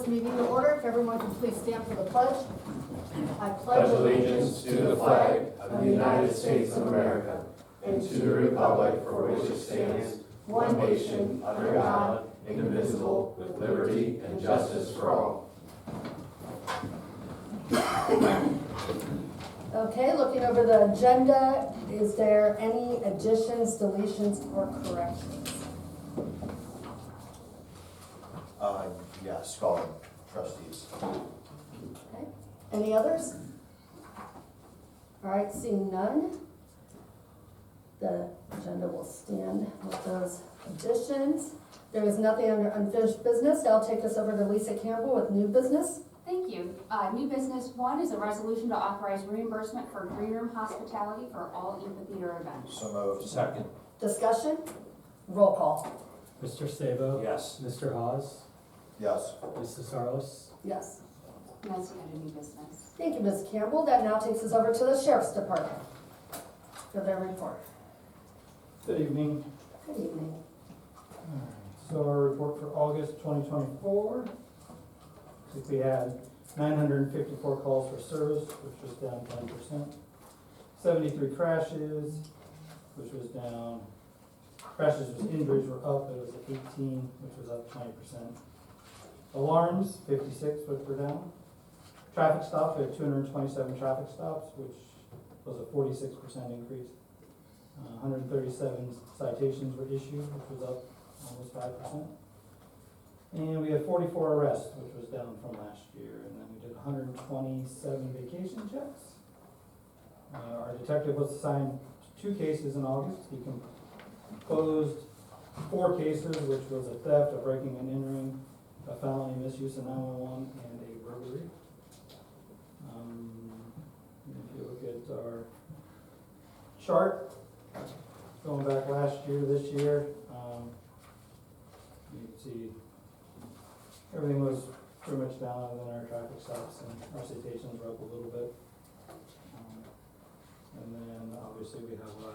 meeting to order. If everyone can please stand for the pledge. I Pledge allegiance to the flag of the United States of America and to the republic for which it stands, one nation, under God, indivisible, with liberty and justice for all. Okay, looking over the agenda, is there any additions, deletions, or corrections? Yes, call trustees. Okay. Any others? All right, seeing none, the agenda will stand with those additions. There is nothing under unfinished business. I'll take this over to Lisa Campbell with new business. Thank you. New business one is a resolution to authorize reimbursement for Green Room Hospitality for all amphitheater events. So moved. Second. Discussion? Roll call. Mr. Sabo? Yes. Mr. Hawes? Yes. Mrs. Harless? Yes. And that's the end of new business. Thank you, Ms. Campbell. That now takes us over to the Sheriff's Department for their report. Good evening. Good evening. So our report for August 2024, we had 954 calls for service, which was down 10%. 73 crashes, which was down. Crashes with injuries were up, it was at 18, which was up 20%. Alarms, 56, which were down. Traffic stops, we had 227 traffic stops, which was a 46% increase. 137 citations were issued, which was up almost 5%. And we had 44 arrests, which was down from last year. And then we did 127 vacation checks. Our detective was assigned 2 cases in August. He closed 4 cases, which was a theft, a breaking and entering, a felony misuse of 911, and a burglary. If you look at our chart, going back last year, this year, you can see everything was pretty much down other than our traffic stops, and our citations were up a little bit. And then obviously we have a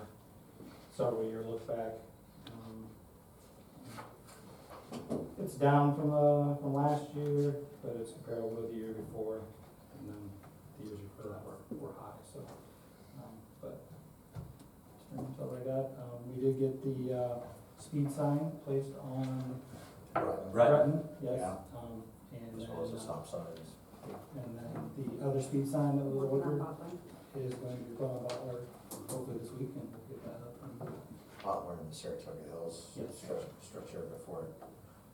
several year look back. It's down from last year, but it's comparable with the year before, and then the years before that were high. So, but that's pretty much all I got. We did get the speed sign placed on Breton, yes. Yeah. And As well as the stop signs. and then the other speed sign that was ordered is going to be put on Butler hopefully this week, and we'll get that up. Butler in the Saratoga Hills. Yes. Stretch here before it,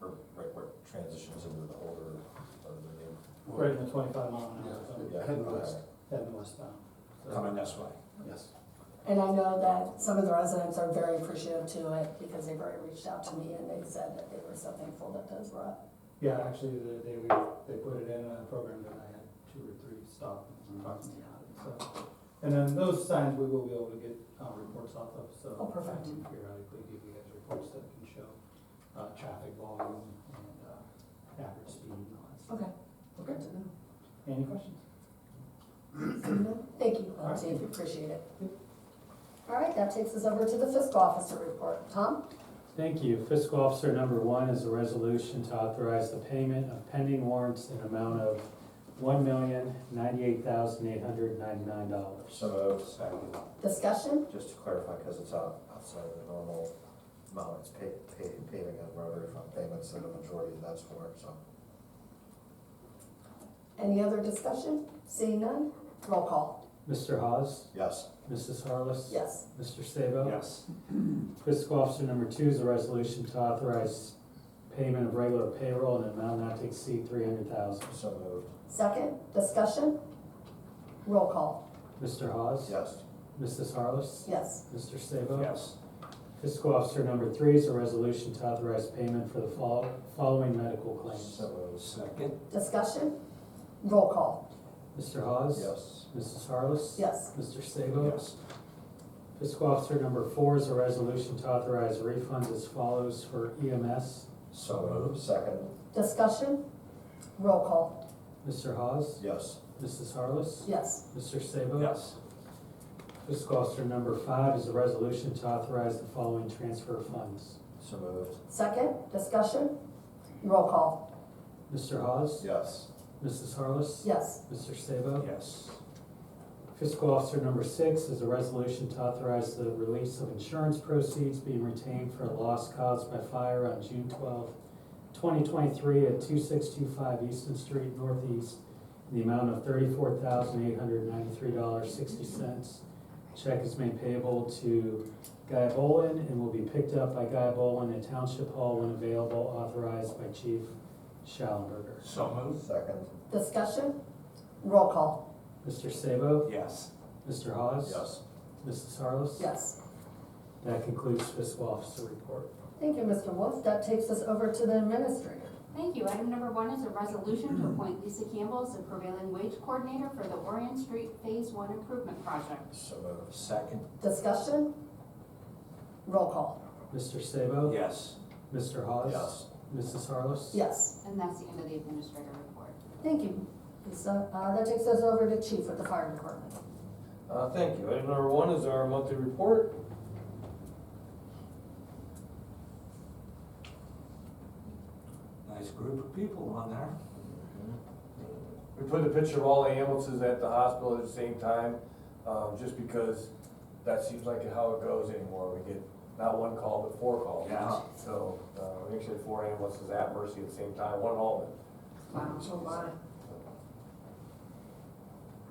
or right where it transitions into the older, or the new. Right in the 25 mile an hour zone, Yeah. Heading west. heading westbound. So- Coming this way. Yes. And I know that some of the residents are very appreciative to it because they've already reached out to me and they said that they were so thankful that those were up. Yeah, actually, the day they put it in a program that I had 2 or 3 stop and talk to me about it. So, and then those signs we will be able to get reports off of. So Oh, perfect. periodically give you guys reports that can show traffic volume and average speed and all that stuff. Okay. Good to know. Any questions? Thank you, Lindsay, we appreciate it. All right, that takes us over to the fiscal officer report. Tom? Thank you. Fiscal Officer number 1 is a resolution to authorize the payment of pending warrants in amount of $1,098,899. So moved. Second. Discussion? Just to clarify, because it's outside of the normal amount, it's paving of rotary fund payments, and the majority of that's for it, so. Any other discussion? Seeing none? Roll call. Mr. Hawes? Yes. Mrs. Harless? Yes. Mr. Sabo? Yes. Fiscal Officer number 2 is a resolution to authorize payment of regular payroll in an amount not to exceed $300,000. So moved. Second, discussion? Roll call. Mr. Hawes? Yes. Mrs. Harless? Yes. Mr. Sabo? Yes. Fiscal Officer number 3 is a resolution to authorize payment for the following medical claims. So moved. Second. Discussion? Roll call. Mr. Hawes? Yes. Mrs. Harless? Yes. Mr. Sabo? Yes. Fiscal Officer number 4 is a resolution to authorize refunds as follows for EMS. So moved. Second. Discussion? Roll call. Mr. Hawes? Yes. Mrs. Harless? Yes. Mr. Sabo? Yes. Fiscal Officer number 5 is a resolution to authorize the following transfer of funds. So moved. Second, discussion? Roll call. Mr. Hawes? Yes. Mrs. Harless? Yes. Mr. Sabo? Yes. Fiscal Officer number 6 is a resolution to authorize the release of insurance proceeds being retained for a loss caused by fire on June 12, 2023 at 2625 Easton Street Northeast in the amount of $34,893.60. Check is made payable to Guy Bolin and will be picked up by Guy Bolin at Township Hall when available, authorized by Chief Schallenberger. So moved. Second. Discussion? Roll call. Mr. Sabo? Yes. Mr. Hawes? Yes. Mrs. Harless? Yes. That concludes fiscal officer report. Thank you, Mr. Wolf. That takes us over to the administrator. Thank you. Item number 1 is a resolution to appoint Lisa Campbell as the prevailing wage coordinator for the Orion Street Phase 1 Improvement Project. So moved. Second. Discussion? Roll call. Mr. Sabo? Yes. Mr. Hawes? Yes. Mrs. Harless? Yes. And that's the end of the administrator report. Thank you, Lisa. That takes us over to Chief with the fire department. Thank you. Item number 1 is our monthly report. Nice group of people on there. We put a picture of all the ambulances at the hospital at the same time, just because that seems like how it goes anymore. We get not 1 call, but 4 calls. Yeah. So, we actually had 4 ambulances at Mercy at the same time, 1 in Albany. Wow. Oh, my.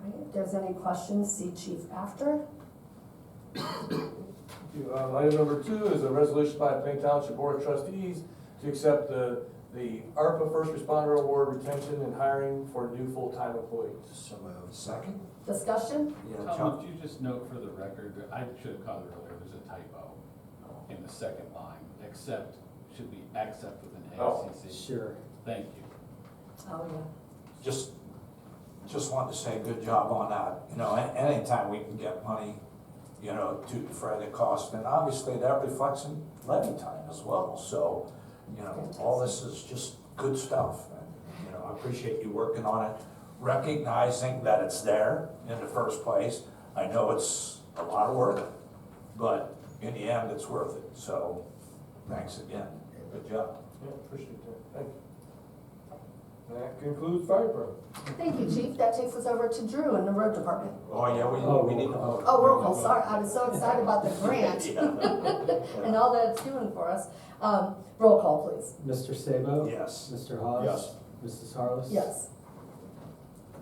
Right, if there's any questions, see Chief after. Item number 2 is a resolution by the Plain Township Board of Trustees to accept the ARPA First Responder Award retention and hiring for new full-time employees. So moved. Second. Discussion? Yeah, Tom, Chuck. would you just note for the record, that I should have caught it earlier, there's a typo in the second line, except, should be accept with an Oh. ACC. Sure. Thank you. Oh, yeah. Just wanted to say good job on that. You know, anytime we can get money, you know, to defray the cost, and obviously that reflects in levy time as well. So, you know, all this is just good stuff. And, you know, I appreciate you working on it, recognizing that it's there in the first place. I know it's a lot of work, but in the end, it's worth it. So, thanks again. Good job. Yeah, appreciate that. Thank you. That concludes fire department. Thank you, Chief. That takes us over to Drew in the road department. Oh, yeah, we need to vote. Oh, roll call, sorry. I was so excited about the grant Yeah. and all that it's doing for us. Roll call, please. Mr. Sabo? Yes. Mr. Hawes? Yes. Mrs. Harless? Yes.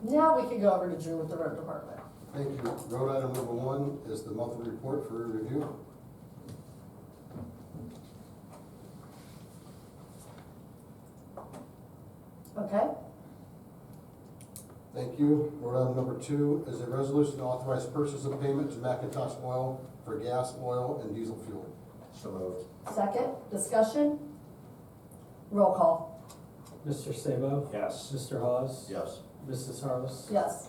Now we can go over to Drew with the road department. Thank you. Road item number 1 is the monthly report for review. Okay? Thank you. Road item number 2 is a resolution to authorize purchase of payment to Macintosh Oil for gas, oil, and diesel fuel. So moved. Second, discussion? Roll call. Mr. Sabo? Yes. Mr. Hawes? Yes. Mrs. Harless? Yes.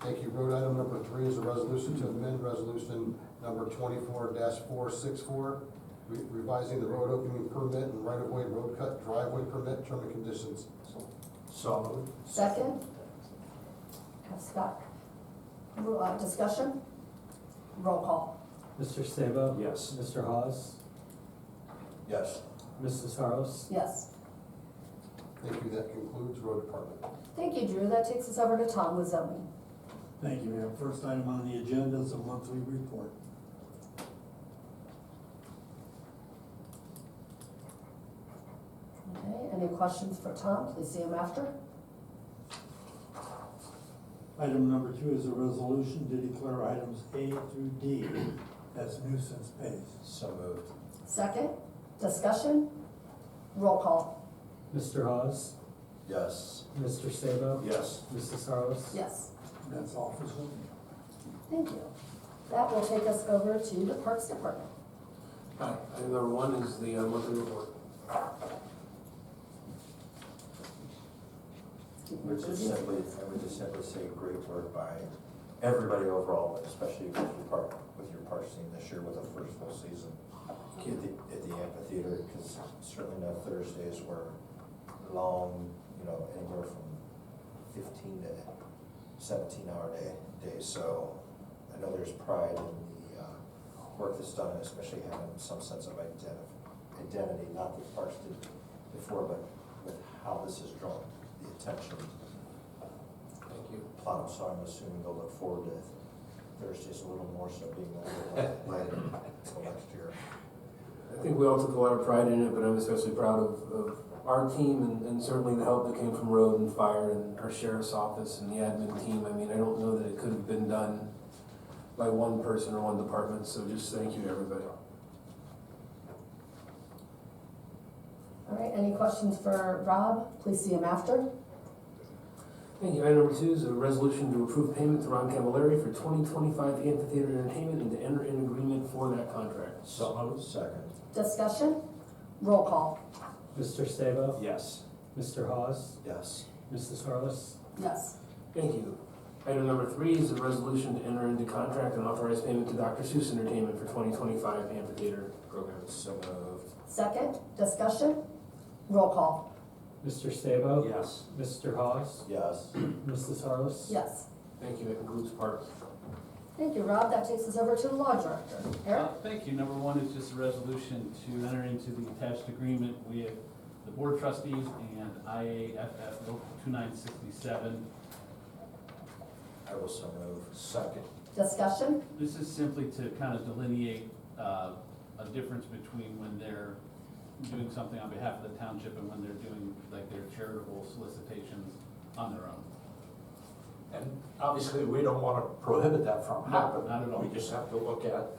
Thank you. Road item number 3 is a resolution to amend resolution number 24-464, revising the road opening permit and right-of-way road cut driveway permit term and conditions. So moved. Second? Have Scott. Discussion? Roll call. Mr. Sabo? Yes. Mr. Hawes? Yes. Mrs. Harless? Yes. Thank you. That concludes road department. Thank you, Drew. That takes us over to Tom with zoning. Thank you, Mayor. First item on the agenda is a monthly report. Okay, any questions for Tom? Please see him after. Item number 2 is a resolution to declare items A through D as nuisance pays. So moved. Second, discussion? Roll call. Mr. Hawes? Yes. Mr. Sabo? Yes. Mrs. Harless? Yes. That's all for zoning. Thank you. That will take us over to the Parks Department. Hi, item number 1 is the monthly report. Keep I would me just busy. simply say great work by everybody overall, especially with your parks team this year with the first full season at the amphitheater, because certainly no Thursdays were long, you know, anywhere from 15 to 17-hour days. So I know there's pride in the work that's done, especially having some sense of identity, not that parks did before, but with how this has drawn the attention. Thank you. Plot, so I'm assuming they'll look forward to Thursdays a little more, so being a little later until next year. I think we all took a lot of pride in it, but I'm especially proud of our team and certainly the help that came from road and fire and our sheriff's office and the admin team. I mean, I don't know that it could have been done by one person or one department, so just thank you to everybody. All right, any questions for Rob? Please see him after. Thank you. Item number 2 is a resolution to approve payment to Ron Cavallari for 2025 amphitheater entertainment and to enter an agreement for that contract. So moved. Second. Discussion? Roll call. Mr. Sabo? Yes. Mr. Hawes? Yes. Mrs. Harless? Yes. Thank you. Item number 3 is a resolution to enter into contract and authorize payment to Dr. Seuss Entertainment for 2025 amphitheater programs. So moved. Second, discussion? Roll call. Mr. Sabo? Yes. Mr. Hawes? Yes. Mrs. Harless? Yes. Thank you. That concludes parks. Thank you, Rob. That takes us over to the law director. Eric? Thank you. Number 1 is just a resolution to enter into the attached agreement with the Board of Trustees and IAFF Local 2967. I will so move. Second. Discussion? This is simply to kind of delineate a difference between when they're doing something on behalf of the township and when they're doing like their charitable solicitations on their own. And obviously, we don't want to prohibit that from No, happening. not at all. We just have to look at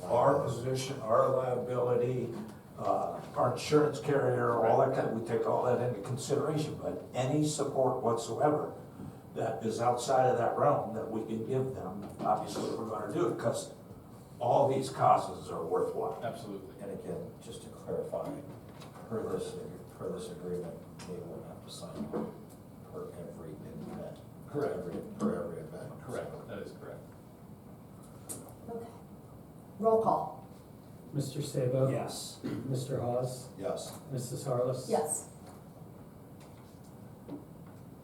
our position, our liability, our insurance carrier, all that kind, we take all that into consideration. But any support whatsoever that is outside of that realm that we can give them, obviously, we're gonna do it, because all these causes are worthwhile. Absolutely. And again, just to clarify, per this agreement, they will have to sign per every event. Correct. Per every event. Correct. That is correct. Okay. Roll call. Mr. Sabo? Yes. Mr. Hawes? Yes. Mrs. Harless? Yes.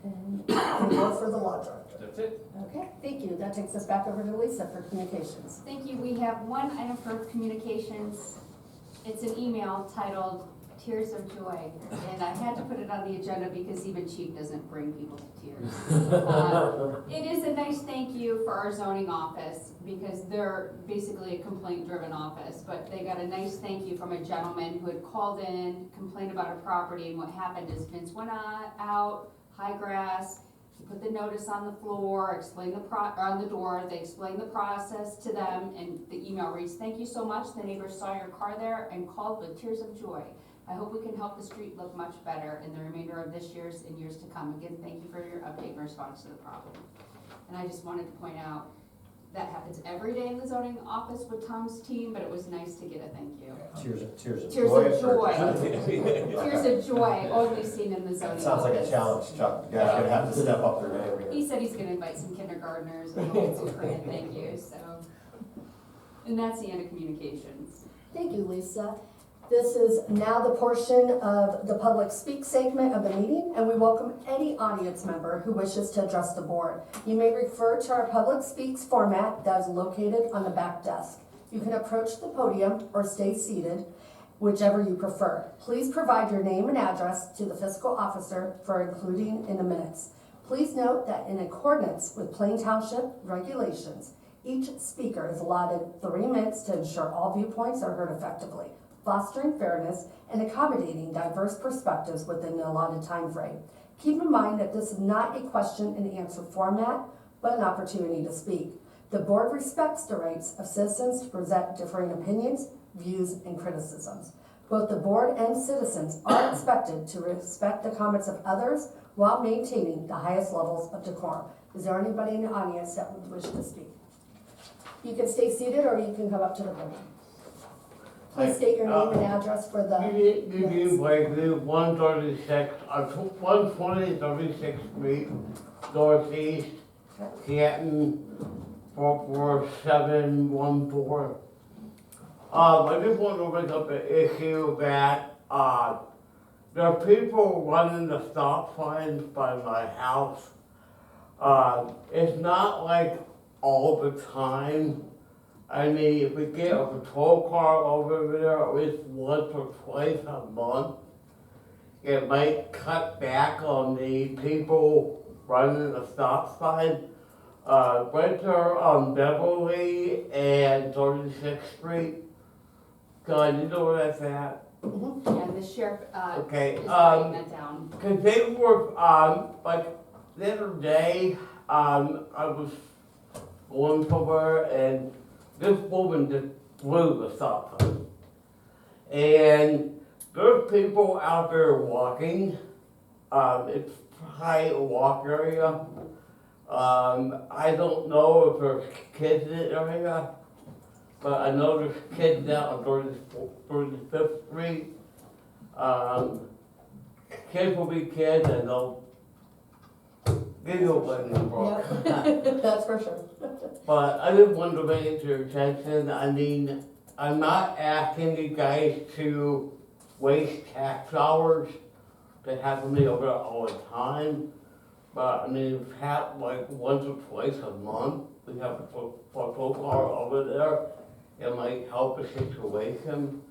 And we go for the law director. That's it. Okay, thank you. That takes us back over to Lisa for communications. Thank you. We have one item for communications. It's an email titled Tears of Joy, and I had to put it on the agenda because even Chief doesn't bring people to tears. It is a nice thank you for our zoning office, because they're basically a complaint-driven office, but they got a nice thank you from a gentleman who had called in, complained about a property, and what happened is Vince went out, high grass, he put the notice on the floor, explained on the door, they explained the process to them, and the email reads, "Thank you so much, the neighbors saw your car there and called with tears of joy. I hope we can help the street look much better in the remainder of this year's and years to come. Again, thank you for your update and response to the problem." And I just wanted to point out, that happens every day in the zoning office with Tom's team, but it was nice to get a thank you. Tears of Tears of joy. Tears of joy, only seen in the zoning office. That sounds like a challenge, Chuck. You guys are gonna have to step up their game. He said he's gonna invite some kindergartners and we'll get some grand thank yous, so. And that's the end of communications. Thank you, Lisa. This is now the portion of the public speak segment of the meeting, and we welcome any audience member who wishes to address the board. You may refer to our public speaks format that is located on the back desk. You can approach the podium or stay seated, whichever you prefer. Please provide your name and address to the fiscal officer for including in the minutes. Please note that in accordance with Plain Township regulations, each speaker is allotted 3 minutes to ensure all viewpoints are heard effectively, fostering fairness and accommodating diverse perspectives within the allotted time frame. Keep in mind that this is not a question and answer format, but an opportunity to speak. The board respects the rights of citizens to present differing opinions, views, and criticisms. Both the board and citizens are expected to respect the comments of others while maintaining the highest levels of decorum. Is there anybody in the audience that would wish to speak? You can stay seated or you can come up to the podium. Please state your name and address for the minutes. Blakely, 136, 120 36th Street, Northeast, Canton, 44714. I just want to bring up an issue that there are people running the stop signs by my house. It's not like all the time. I mean, if we get a patrol car over there at least once or twice a month, it might cut back on the people running the stop sign. Right there on Beverly and 36th Street. God, you know where that's at? Yeah, the sheriff, Okay, is writing that down. Cause they were, like, the other day, I was going somewhere and this woman just blew the stop sign. And there's people out there walking, it's probably a walk area. I don't know if there's kids in the area, but I know there's kids out on 35th Street. Kids will be kids and they'll giggle in the brook. Yep, that's for sure. But I just wanted to bring it to your attention, I mean, I'm not asking you guys to waste tax dollars to have me over there all the time. But I mean, we've had like once or twice a month, we have a patrol car over there. It might help the situation.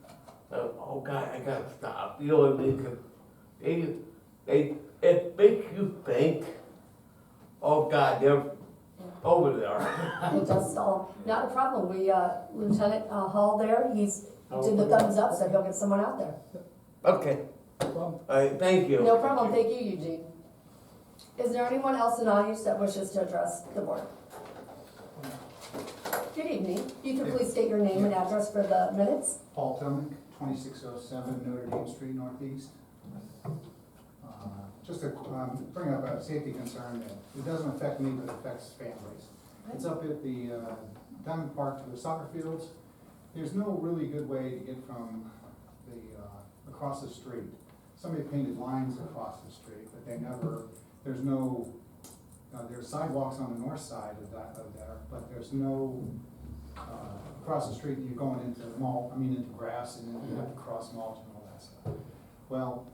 Oh God, I gotta stop. You know what I mean? 'Cause it makes you think, oh God, they're over there. It does stall. Not a problem. We, Lieutenant Hall there, he's did the thumbs up, so he'll get someone out there. Okay. Thank you. No problem. Thank you, Eugene. Is there anyone else in the audience that wishes to address the board? Good evening. You can please state your name and address for the minutes. Paul Tomic, 2607 Notre Dame Street Northeast. Just to bring up a safety concern that it doesn't affect me, but it affects families. It's up at the Diamond Park to the soccer fields. There's no really good way to get from the, across the street. Somebody painted lines across the street, but they never, there's no, there's sidewalks on the north side of there, but there's no, across the street, you're going into into grass, and then you have to cross mulch and all that stuff. Well,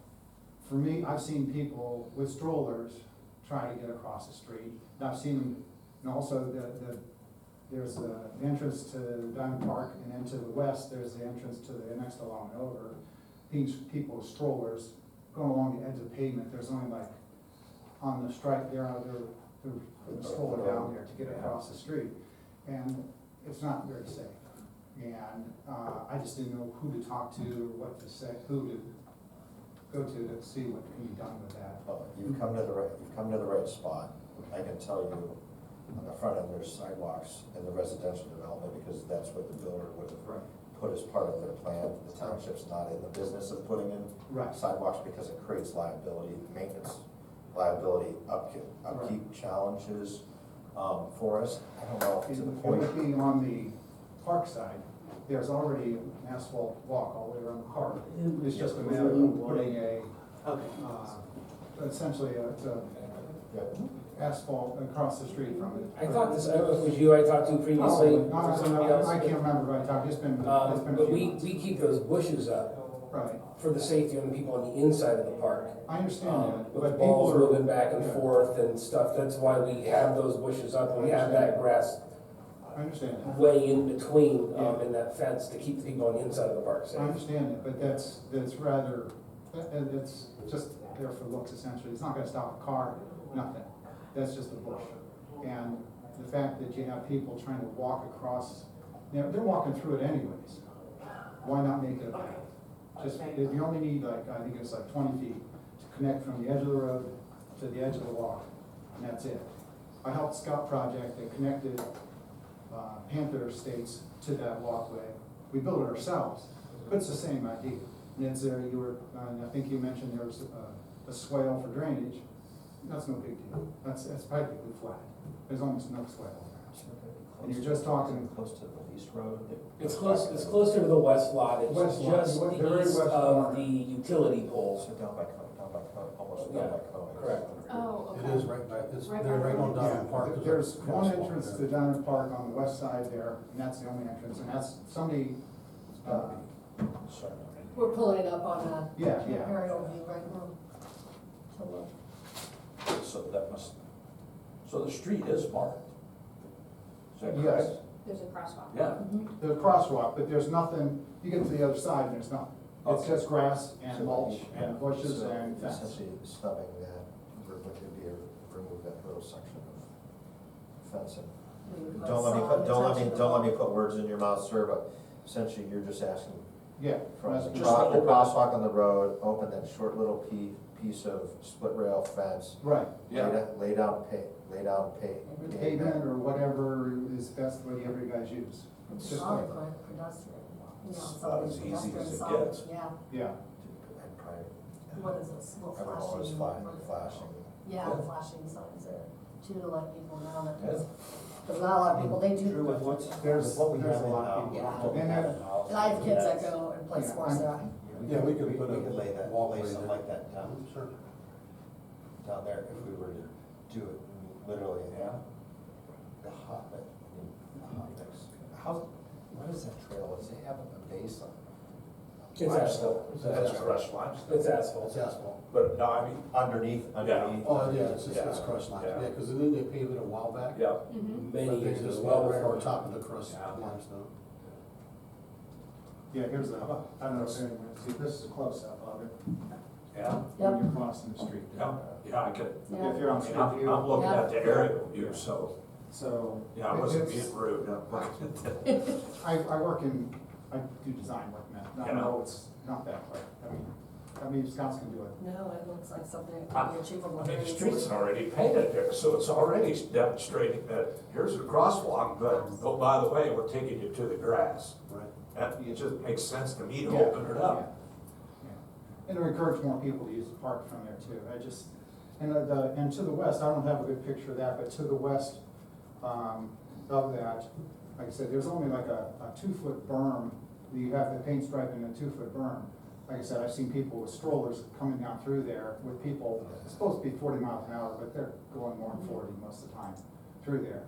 for me, I've seen people with strollers try to get across the street. And I've seen, and also there's the entrance to Diamond Park, and then to the west, there's the entrance to the next along over. People with strollers going along the edge of the pavement, there's only like, on the stripe there, they're stroller down there to get across the street. And it's not very safe. And I just didn't know who to talk to, or what to say, who to go to see what can be done with that. Well, you've come to the right spot. I can tell you, on the front end, there's sidewalks in the residential development, because that's what the builder would have put as part of their plan. The township's not in the business of putting in sidewalks because it creates liability, maintenance liability, upkeep challenges for us. I don't know if to the point. It would be on the park side. There's already an asphalt walk all the way around the park. It's just a matter of putting essentially asphalt across the street from it. I thought this, I don't know if it was you I talked to previously, No, or somebody else. I can't remember who I talked, it's been a But few months. we keep those bushes up Right, for the safety of the people on the inside of the park. I understand that, With but balls people are. moving back and forth and stuff, that's why we have those bushes up, and we have that grass I understand that. way in between, in that fence to keep the people on the inside of the park safe. I understand it, but that's rather, it's just there for looks essentially. It's not gonna stop a car, nothing. That's just a bush. And the fact that you have people trying to walk across, they're walking through it anyways. Why not make it a path? Just, you only need like, I think it's like 20 feet to connect from the edge of the road to the edge of the walk, and that's it. I helped Scout Project that connected Panther Estates to that walkway. We built it ourselves, but it's the same idea. And it's there, and I think you mentioned there was a swale for drainage. That's no big deal. That's practically flat. There's almost no swale. And you're just talking close to the east road. It's closer to the west lot, it's West lot, just the the very east west of corner. the utility poles. So down by almost Yeah, down by Coney. correct. Oh, okay. It is right back, it's, Right they're back right on Yeah, Diamond Park. there's a one crosswalk entrance there. to Diamond Park on the west side there, and that's the only entrance, and that's somebody, Sorry. We're pulling it up on a yeah. aerial view right now. To look. So the street is marked. Is that Yes. correct? There's a crosswalk. Yeah. There's a crosswalk, but there's nothing, you get to the other side and there's nothing. It's Okay. just grass and mulch and bushes So and fence. Essentially stubbing that, we're going to be able to remove that little section of fencing. Don't let me put words in your mouth, sir, but essentially you're just asking Yeah. from the that's- the crosswalk on the road, open that short little piece of split rail fence. Right. Lay down Pavement or whatever is best, whatever you guys use. It's just like, Pedestrian, you know, It's about as easy as it gets. Yeah, yeah. And private. what is this, little Everyone was flashing. Yeah, Yeah. flashing signs there, too, to let people know that Yeah. there's not a lot of people, they do. True with what's, There's- with what we there's have a in lot of now, people. with what we Yeah. have in house. And I have kids that Yes. go and play Yeah, sports there. Yeah, we could put we a could lay that, walkway lay something there. like that down, Sure. down there, if we were to do it literally. Yeah. The hot mix, what is that trail, does it have a base on? It's asphalt. That's crushed limestone. It's asphalt. It's asphalt. But no, I mean, Underneath. Oh, yeah, it's crushed limestone, yeah, because then they paved it a while back. yeah, Mhm. But Many they years just ago. well before top of the crushed Yeah. limestone. Yeah, here's the, I don't know if anyone, see, this is a close-up of it, yeah, Yep. when you're crossing the street. yeah, I could, Yeah. If you're on street I'm view, looking at the aerial view, so, so. yeah, I wasn't it's- being rude, I'm looking at that. I work in, I do design work now, I Yeah. know it's not that quick, I mean, scouts can do it. No, it looks like something that could be achievable. I mean, the street's already painted there, so it's already demonstrating that here's a crosswalk, but, oh, by the way, we're taking you to the grass. Right. That, it just makes sense to me to Yeah, open it up. yeah, yeah. And to encourage more people to use the park from there too, and to the west, I don't have a good picture of that, but to the west, of that, like I said, there's only like a 2-foot berm, you have the paint stripe and a 2-foot berm. Like I said, I've seen people with strollers coming down through there with people, it's supposed to be 40 miles an hour, but they're going more than 40 most of the time through there.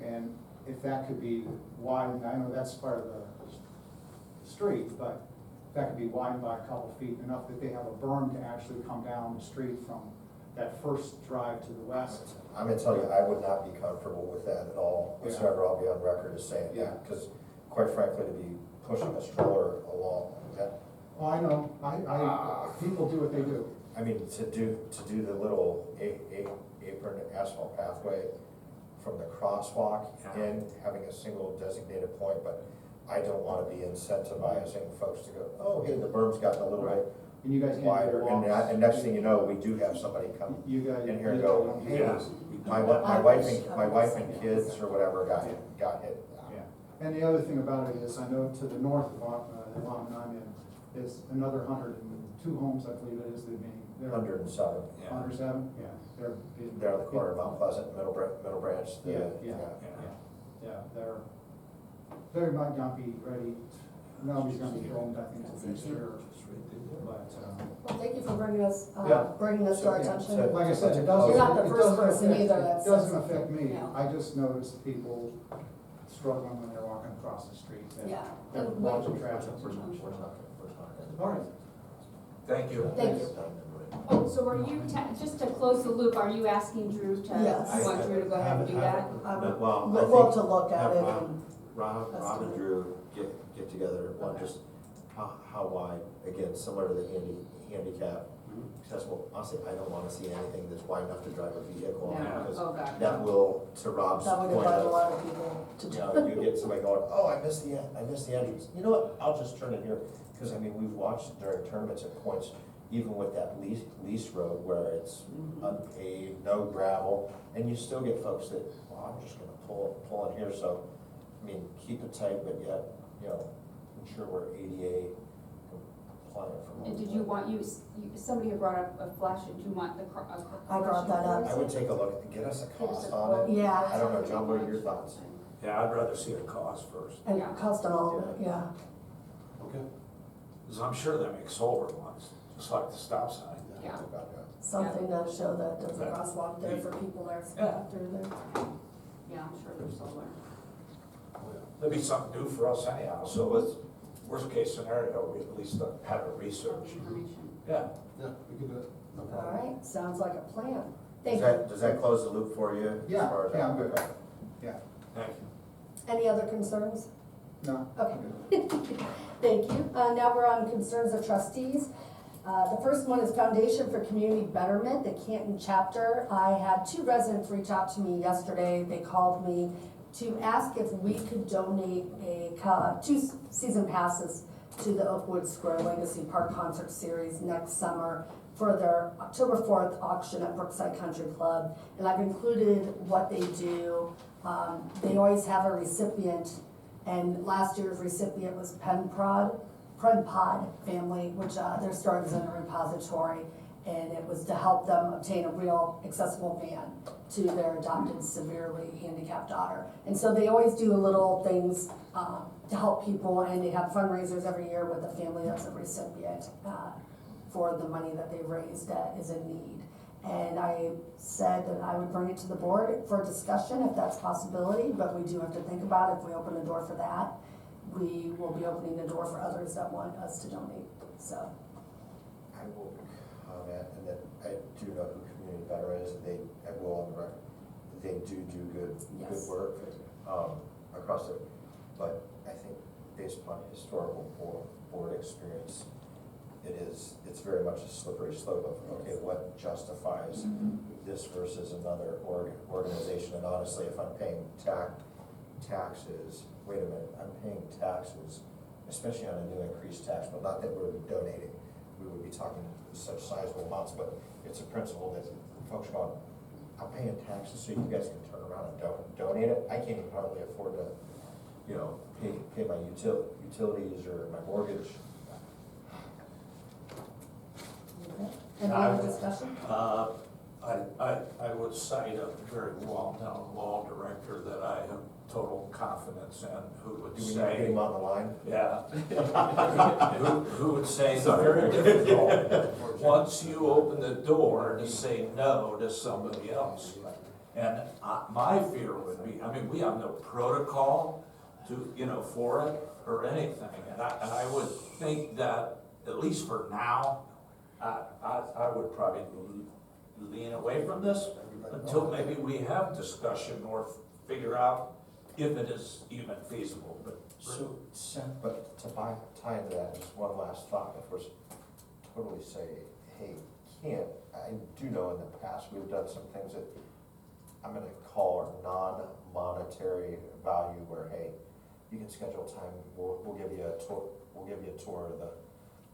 And if that could be widened, I know that's part of the street, but if that could be widened by a couple feet, enough that they have a berm to actually come down the street from that first drive to the west. I'm gonna tell you, I would not be comfortable with that at all, Yeah. whatsoever, I'll be on record as saying Yeah. that, because quite frankly, to be pushing a stroller along, that, Oh, I know, people do what they do. I mean, to do the little apron asphalt pathway from the crosswalk in, having a single designated point, but I don't wanna be incentivizing folks to go, oh, hey, the berm's gotten a little bit And you guys can't wider, do and walks. next thing you know, we do have somebody come You guys. in here and go, hey, Yeah. my wife and kids or whatever got hit. Yeah, and the other thing about it is, I know to the north of, the lot I'm in, is another 102 homes, I believe it is, they're 107. 107, yeah, they're. They're on the corner of Mount Pleasant, Middle Branch. They might not be ready, nobody's gonna be filmed, I think, until next year, but, Well, thank you for bringing us, Yeah. bringing this to our attention. like I said, it doesn't. You're not the it first doesn't person affect- either that It said doesn't something. affect me, Yeah. I just notice people struggling when they're walking across the street. Yeah. They're And watching we- traffic. All right. Thank you. Thank you. Oh, so are you, just to close the loop, are you asking Drew to, Yes. you want Drew to go ahead and do that? I would Well, I love think to look at it have and. Rob and Drew get together, one, just how wide, again, similar to the handicap accessible. Honestly, I don't wanna see anything that's wide enough to drive a vehicle on, No. because Oh, God. that will, to Rob's That would point invite a of, lot of people to you do. know, you get somebody going, oh, I missed the entrance. You know what, I'll just turn in here, because I mean, we've watched during tournaments at points, even with that lease road where it's unpaved, no gravel, and you still get folks that, well, I'm just gonna pull in here, so, I mean, keep it tight, but yet, you know, ensure we're ADA compliant from. And did you want, somebody had brought up a flash, did you want the? I brought that up. I would take a look, get us a Get us cost a on quote. it. Yeah. I don't know, John, what are your thoughts? Yeah, I'd rather see a cost first, And Yeah. custom element, yeah. Okay. because I'm sure they make solar ones, just like the stop sign. Yeah. Something to show that there's a crosswalk there for people that are speeding through there. Yeah, I'm sure there's solar. That'd be something new for us anyhow, so let's, worst case scenario, we at least have a research. Information. Yeah. Yeah, we can do it, no All problem. right, sounds like a plan. Thank Does you. that, does that close the loop for you? as Yeah, far as that? yeah, I'm good. Okay. Yeah, Thank you. Any other concerns? No. Okay. Thank you. Now we're on concerns of trustees. The first one is Foundation for Community Betterment, the Canton chapter. I had 2 residents reach out to me yesterday. They called me to ask if we could donate 2 season passes to the Oakwood Square Legacy Park Concert Series next summer for their October 4th auction at Brookside Country Club. And I've included what they do. They always have a recipient, and last year's recipient was Penpod family, which they're starting as a repository, and it was to help them obtain a real accessible van to their adopted severely handicapped daughter. And so they always do little things to help people, and they have fundraisers every year with the family that's a recipient for the money that they raised that is in need. And I said that I would bring it to the board for discussion if that's a possibility, but we do have to think about it. If we open the door for that, we will be opening the door for others that want us to donate, so. I will comment, and that I do know who Community Better is, and I will on the record, they do good Yes. work, across it. But I think based upon historical board experience, it's very much a slippery slope of, okay, what justifies this versus another organization? And honestly, if I'm paying taxes, wait a minute, I'm paying taxes, especially on a new increased tax, but not that we're donating. We would be talking such sizable amounts, but it's a principle that folks go, I'm paying taxes so you guys can turn around and donate it. I can't even hardly afford to, pay my utilities or my mortgage. Any other discussion? I would cite a very well-known law director that I have total confidence in, who would Do we need to say. get him on the line? Yeah. Who would say it's very difficult, once you open the door, to say no to somebody else. And my fear would be, we have no protocol to, for it or anything. And I would think that, at least for now, I would probably lean away from this until maybe we have discussion or figure out if it is even feasible. But to tie into that, just one last thought, if we're totally say, hey, can't, I do know in the past, we've done some things that I'm gonna call non-monetary value, where, hey, you can schedule time, we'll give you a tour, of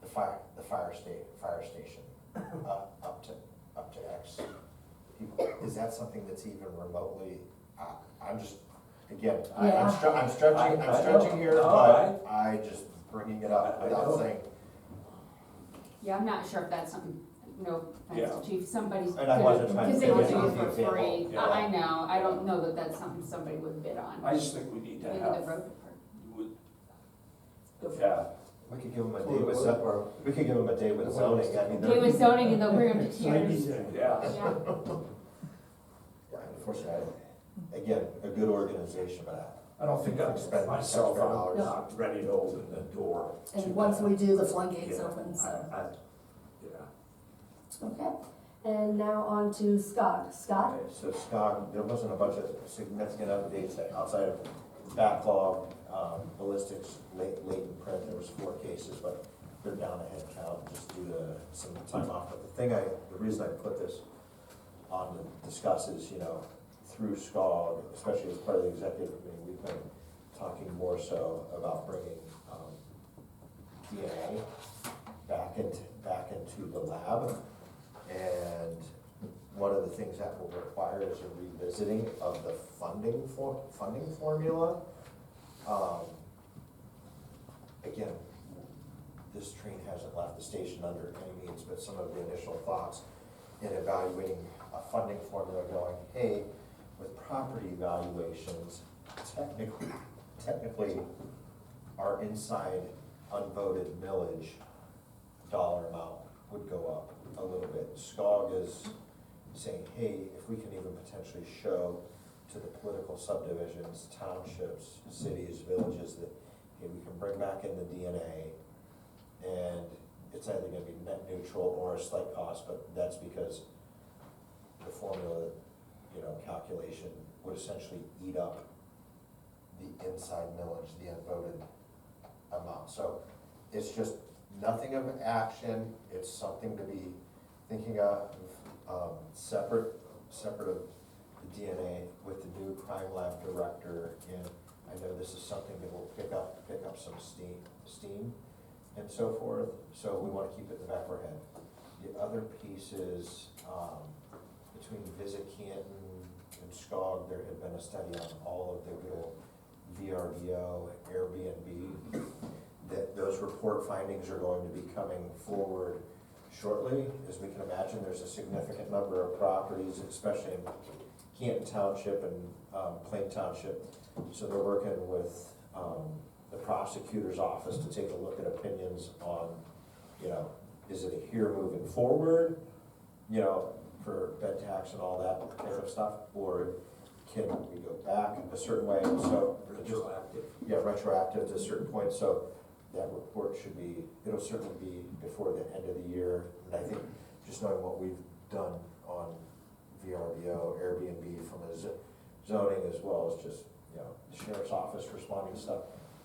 the fire station, up to X people. Is that something that's even remotely, I'm just, again, I'm stretching here, but I just bringing it up without saying. Yeah, I'm not sure if that's something, no Yeah. offense, chief, somebody's And I wasn't gonna, trying because to they would give do you it the for example. free. Yeah. I know, I don't know that that's something somebody would bid on. I just think we need to Maybe the have, road department. yeah, We could give them a day with, we could give them a day with zoning, I mean. Day with zoning and they'll bring them to Ninety tears. days. yeah. Yeah. Yeah, unfortunately, again, a good organization, but I don't think I'm Spend myself, $600. I'm not ready to open the door. to And once that. we do, the floodgates Yeah, open, so. Yeah. Okay, and now on to Scott. Scott? Okay, so Scott, there wasn't a bunch of significant updates outside of backlog, ballistics, latent print, there was 4 cases, but they're down a head count just due to some time off. But the reason I put this on to discuss is, through SCOG, especially as part of the executive committee, we've been talking more so about bringing, DNA back into the lab. And one of the things that will require is a revisiting of the funding formula. Again, this train hasn't left the station under any means, but some of the initial thoughts in evaluating a funding formula going, hey, with property valuations, technically our inside unvoted millage dollar amount would go up a little bit. SCOG is saying, hey, if we can even potentially show to the political subdivisions, townships, cities, villages, that, hey, we can bring back in the DNA, and it's either gonna be net neutral or a slight cost, but that's because the formula, calculation would essentially eat up the inside millage, the unvoted amount. So it's just nothing of action, it's something to be thinking of, separate of the DNA with the new crime lab director. And I know this is something that will pick up some steam and so forth, so we wanna keep it in the back of our head. The other piece is, between Visit Canton and SCOG, there had been a study on all of the good old VRBO, Airbnb, that those report findings are going to be coming forward shortly. As we can imagine, there's a significant number of properties, especially in Canton Township and Plain Township. So they're working with the prosecutor's office to take a look at opinions on, is it a here moving forward, for bed tax and all that type of stuff, or can we go back a certain way? So Retroactive. Yeah, retroactive to a certain point. So that report it'll certainly be before the end of the year. And I think just knowing what we've done on VRBO, Airbnb from a zoning as well as just, the sheriff's office responding to stuff,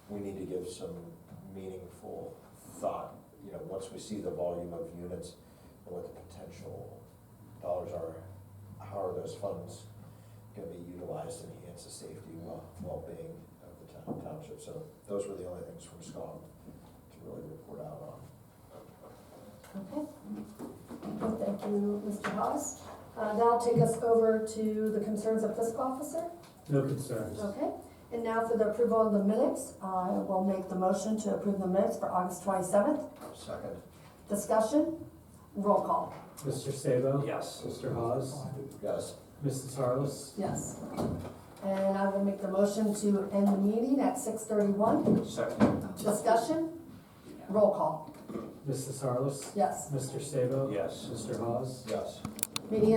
we need to give some meaningful thought, once we see the volume of units and what the potential dollars are, how are those funds gonna be utilized to enhance the safety and well-being of the township. So those were the only things from SCOG to really report out on. Okay. Well, thank you, Mr. Haas. That'll take us over to the concerns of fiscal officer. No concerns. Okay, and now for the approval of the minutes, I will make the motion to approve the minutes for August 27th. Second. Discussion, roll call. Mr. Sabo? Yes. Mr. Hawes? Yes. Mrs. Harless? Yes. And I will make the motion to end the meeting at 6:31. Second. Discussion, roll call. Mrs. Harless? Yes. Mr. Sabo? Yes. Mr. Hawes? Yes. Meeting